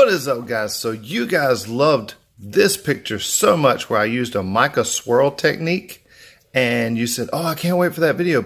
What is up, guys? So you guys loved this picture so much where I used a mica swirl technique, and you said, oh, I can't wait for that video,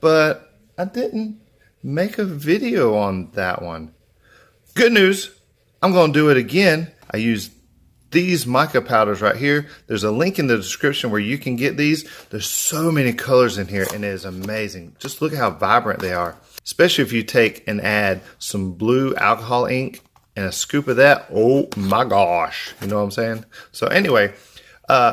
but I didn't make a video on that one. Good news, I'm going to do it again. I used these mica powders right here. There's a link in the description where you can get these. There's so many colors in here and it is amazing. Just look at how vibrant they are, especially if you take and add some blue alcohol ink and a scoop of that. Oh my gosh, you know what I'm saying? So anyway,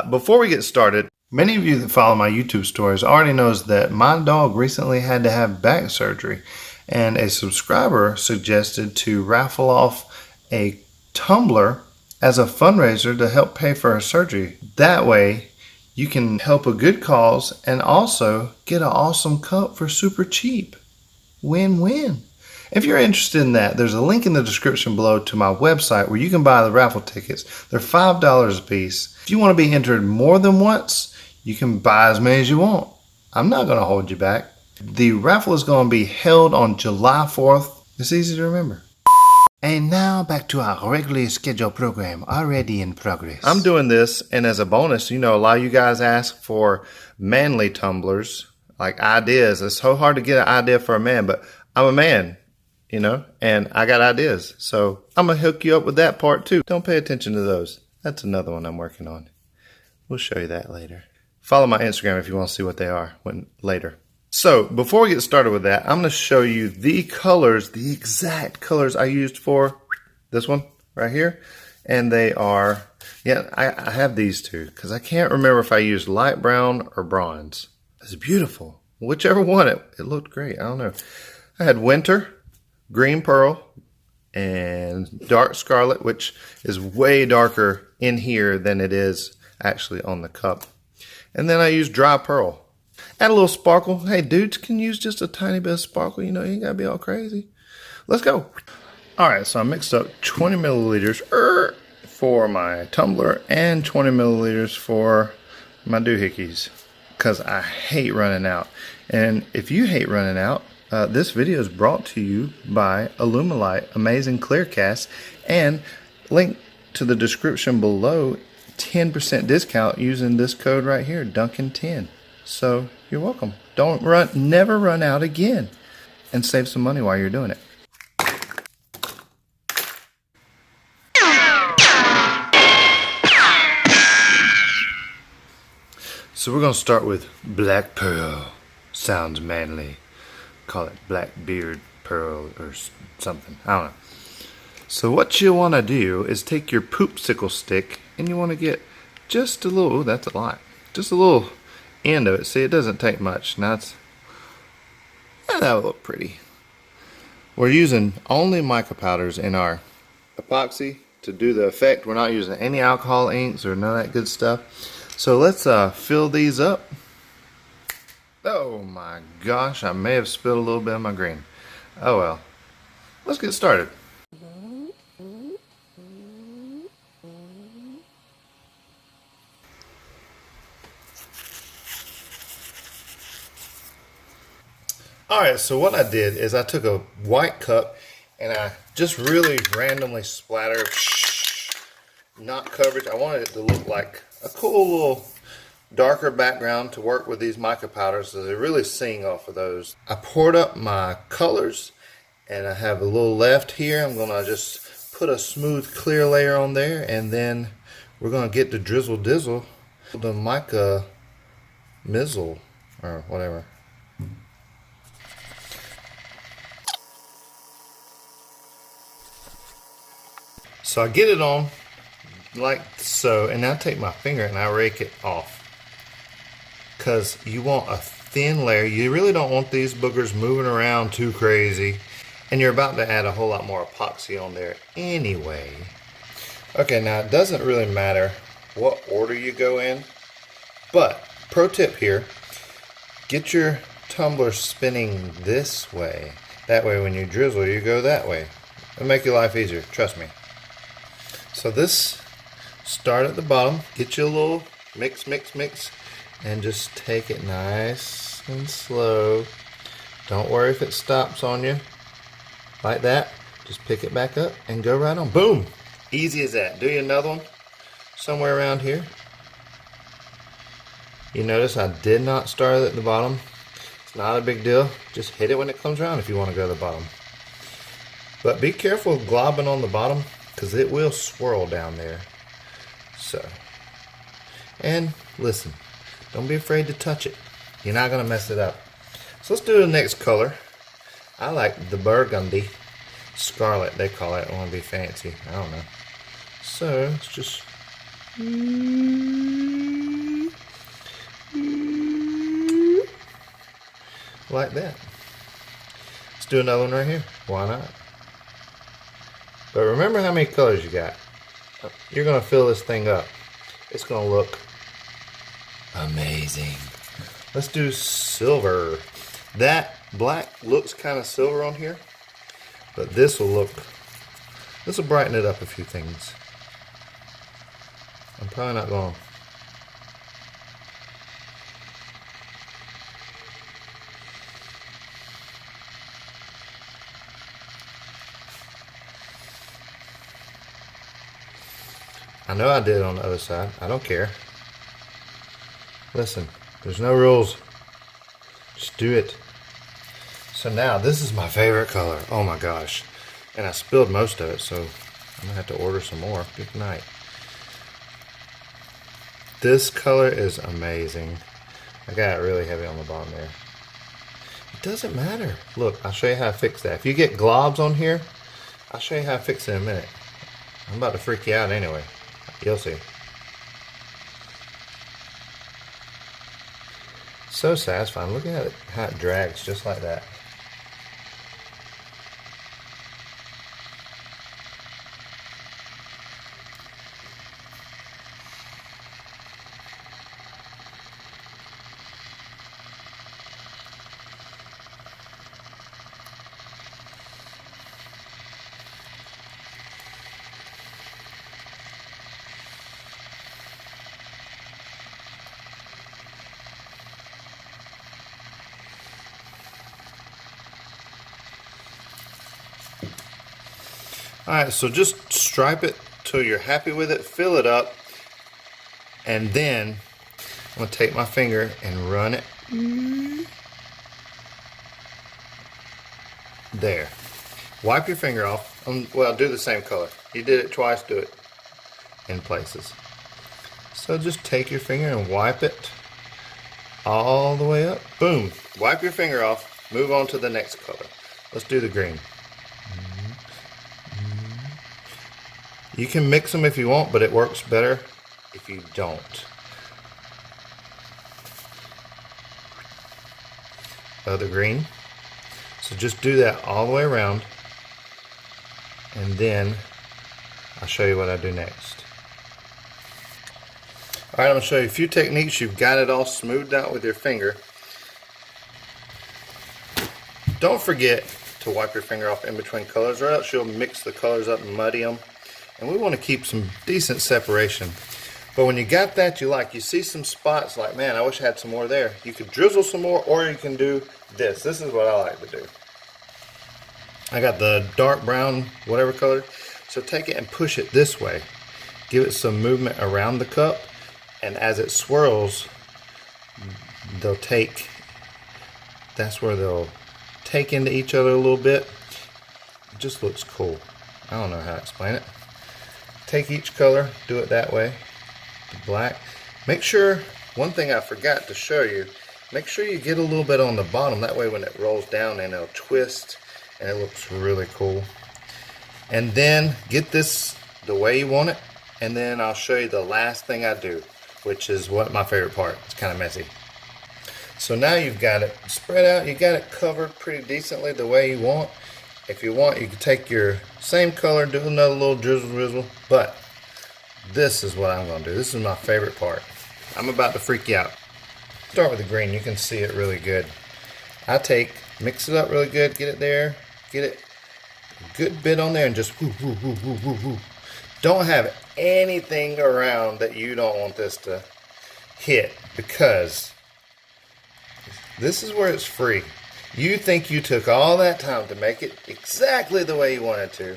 before we get started, many of you that follow my YouTube stories already knows that my dog recently had to have back surgery, and a subscriber suggested to raffle off a tumbler as a fundraiser to help pay for her surgery. That way you can help a good cause and also get an awesome cup for super cheap. Win-win. If you're interested in that, there's a link in the description below to my website where you can buy the raffle tickets. They're $5 a piece. If you want to be entered more than once, you can buy as many as you want. I'm not going to hold you back. The raffle is going to be held on July 4th. It's easy to remember. And now back to our regularly scheduled program, already in progress. I'm doing this, and as a bonus, you know, a lot of you guys ask for manly tumblers, like ideas. It's so hard to get an idea for a man, but I'm a man, you know, and I got ideas. So I'm going to hook you up with that part too. Don't pay attention to those. That's another one I'm working on. We'll show you that later. Follow my Instagram if you want to see what they are later. So before we get started with that, I'm going to show you the colors, the exact colors I used for this one right here. And they are, yeah, I have these two because I can't remember if I used light brown or bronze. It's beautiful. Whichever one, it looked great. I don't know. I had winter, green pearl, and dark scarlet, which is way darker in here than it is actually on the cup. And then I used dry pearl. Add a little sparkle. Hey, dudes can use just a tiny bit of sparkle. You know, you ain't got to be all crazy. Let's go. All right, so I mixed up 20 milliliters for my tumbler and 20 milliliters for my doohickeys because I hate running out. And if you hate running out, this video is brought to you by Alumilite Amazing Clear Cast, and link to the description below, 10% discount using this code right here, Duncan10. So you're welcome. Never run out again, and save some money while you're doing it. So we're going to start with black pearl. Sounds manly. Call it black beard pearl or something. I don't know. So what you want to do is take your poopsicle stick and you want to get just a little, ooh, that's a lot. Just a little end of it. See, it doesn't take much. Now that would look pretty. We're using only mica powders in our epoxy to do the effect. We're not using any alcohol inks or none of that good stuff. So let's fill these up. Oh my gosh, I may have spilled a little bit of my green. Oh well. Let's get started. Alright, so what I did is I took a white cup and I just really randomly splattered, not coverage. I wanted it to look like a cool little darker background to work with these mica powders, so they really sing off of those. I poured up my colors and I have a little left here. I'm going to just put a smooth clear layer on there, and then we're going to get the drizzle dizzle, the mica mizzle or whatever. So I get it on like so, and now I take my finger and I rake it off. Because you want a thin layer. You really don't want these boogers moving around too crazy. And you're about to add a whole lot more epoxy on there anyway. Okay, now it doesn't really matter what order you go in. But, pro tip here, get your tumbler spinning this way. That way when you drizzle, you go that way. It'll make your life easier, trust me. So this, start at the bottom, get you a little mix, and just take it nice and slow. Don't worry if it stops on you like that. Just pick it back up and go right on. Boom! Easy as that. Do you another one somewhere around here. You notice I did not start at the bottom. It's not a big deal. Just hit it when it comes around if you want to go to the bottom. But be careful globbing on the bottom because it will swirl down there. So, and listen, don't be afraid to touch it. You're not going to mess it up. So let's do the next color. I like the burgundy. Scarlet, they call it. I want to be fancy. I don't know. So, let's just... like that. Let's do another one right here. Why not? But remember how many colors you got. You're going to fill this thing up. It's going to look amazing. Let's do silver. That black looks kind of silver on here, but this will brighten it up a few things. I'm probably not going. I know I did on the other side. I don't care. Listen, there's no rules. Just do it. So now, this is my favorite color. Oh my gosh. And I spilled most of it, so I'm going to have to order some more. Good night. This color is amazing. I got it really heavy on the bottom there. It doesn't matter. Look, I'll show you how to fix that. If you get globs on here, I'll show you how to fix it in a minute. I'm about to freak you out anyway. You'll see. So satisfying. Look at it, how it drags just like that. Alright, so just stripe it till you're happy with it, fill it up, and then I'm going to take my finger and run it there. Wipe your finger off. Well, do the same color. You did it twice, do it in places. So just take your finger and wipe it all the way up. Boom. Wipe your finger off, move on to the next color. Let's do the green. You can mix them if you want, but it works better if you don't. Other green. So just do that all the way around, and then I'll show you what I do next. Alright, I'm going to show you a few techniques. You've got it all smoothed out with your finger. Don't forget to wipe your finger off in between colors, or else you'll mix the colors up and muddy them. And we want to keep some decent separation. But when you got that, you see some spots like, man, I wish I had some more there. You could drizzle some more, or you can do this. This is what I like to do. I got the dark brown, whatever color. So take it and push it this way. Give it some movement around the cup. And as it swirls, that's where they'll take into each other a little bit. It just looks cool. I don't know how to explain it. Take each color, do it that way, the black. Make sure, one thing I forgot to show you, make sure you get a little bit on the bottom, that way when it rolls down and it'll twist and it looks really cool. And then get this the way you want it, and then I'll show you the last thing I do, which is my favorite part. It's kind of messy. So now you've got it spread out, you got it covered pretty decently the way you want. If you want, you can take your same color, do another little drizzle, but this is what I'm going to do. This is my favorite part. I'm about to freak you out. Start with the green. You can see it really good. Mix it up really good, get it there, get it a good bit on there, and just whoo, whoo, whoo, whoo, whoo, whoo. Don't have anything around that you don't want this to hit, because this is where it's free. You think you took all that time to make it exactly the way you wanted to,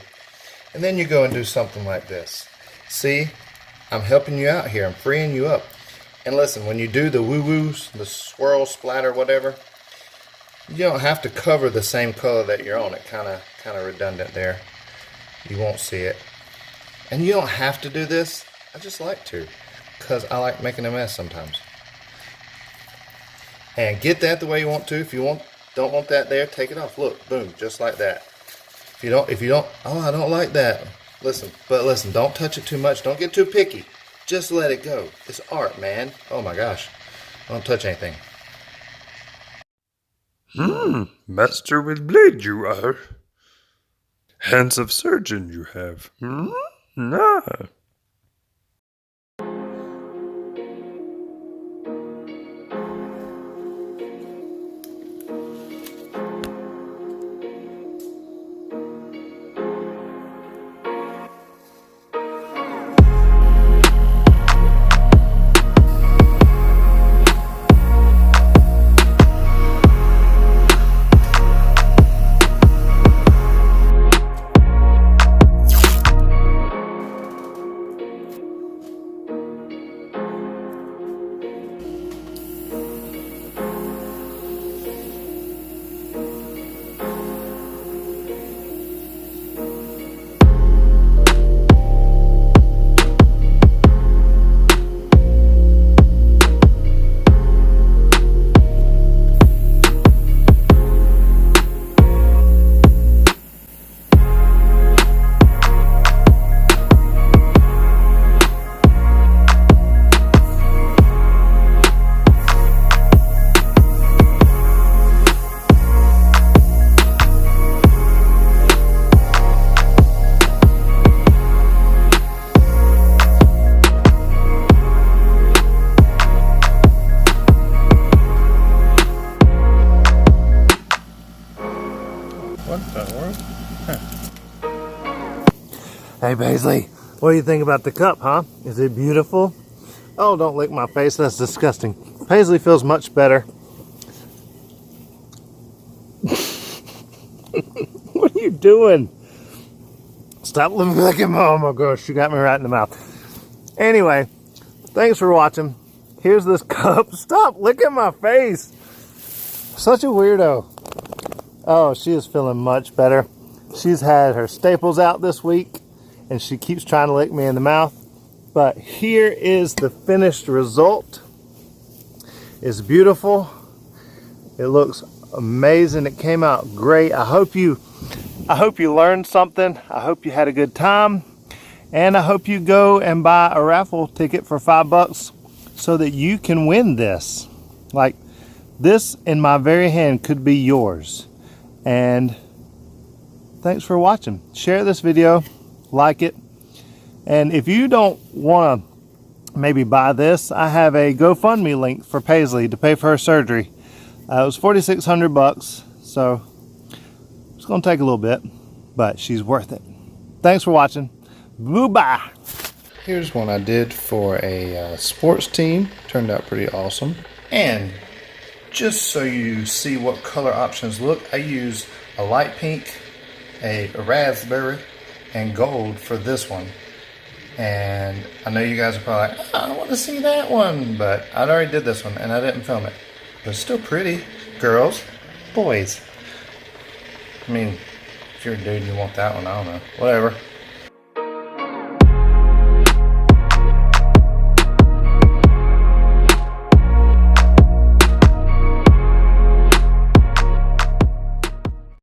And then you go and do something like this. See, I'm helping you out here. I'm freeing you up. And listen, when you do the woo-woos, the swirl, splatter, whatever, you don't have to cover the same color that you're on. It kind of redundant there. You won't see it. And you don't have to do this. I just like to, because I like making a mess sometimes. And get that the way you want to. If you don't want that there, take it off. Look, boom, just like that. If you don't, oh, I don't like that. Listen, don't touch it too much. Don't get too picky. Just let it go. It's art, man. Oh my gosh. Don't touch anything. Master with blade you are. Hands of surgeon you have. Nah. Hey Paisley, what do you think about the cup, huh? Is it beautiful? Oh, don't lick my face, that's disgusting. Paisley feels much better. What are you doing? Stop licking my, oh my gosh, you got me right in the mouth. Anyway, thanks for watching. Here's this cup. Stop licking my face. Such a weirdo. Oh, she is feeling much better. She's had her staples out this week, and she keeps trying to lick me in the mouth. But here is the finished result. It's beautiful. It looks amazing. It came out great. I hope you learned something. I hope you had a good time. And I hope you go and buy a raffle ticket for $5 so that you can win this. Like, this in my very hand could be yours. And thanks for watching. Share this video, like it. And if you don't want to maybe buy this, I have a GoFundMe link for Paisley to pay for her surgery. It was $4,600, so it's going to take a little bit, but she's worth it. Thanks for watching. Bye-bye. Here's one I did for a sports team. Turned out pretty awesome. And just so you see what color options look, I use a light pink, a raspberry, and gold for this one. And I know you guys are probably like, oh, I want to see that one, but I already did this one and I didn't film it. But it's still pretty. Girls, boys. I mean, if you're a dude and you want that one, I don't know. Whatever.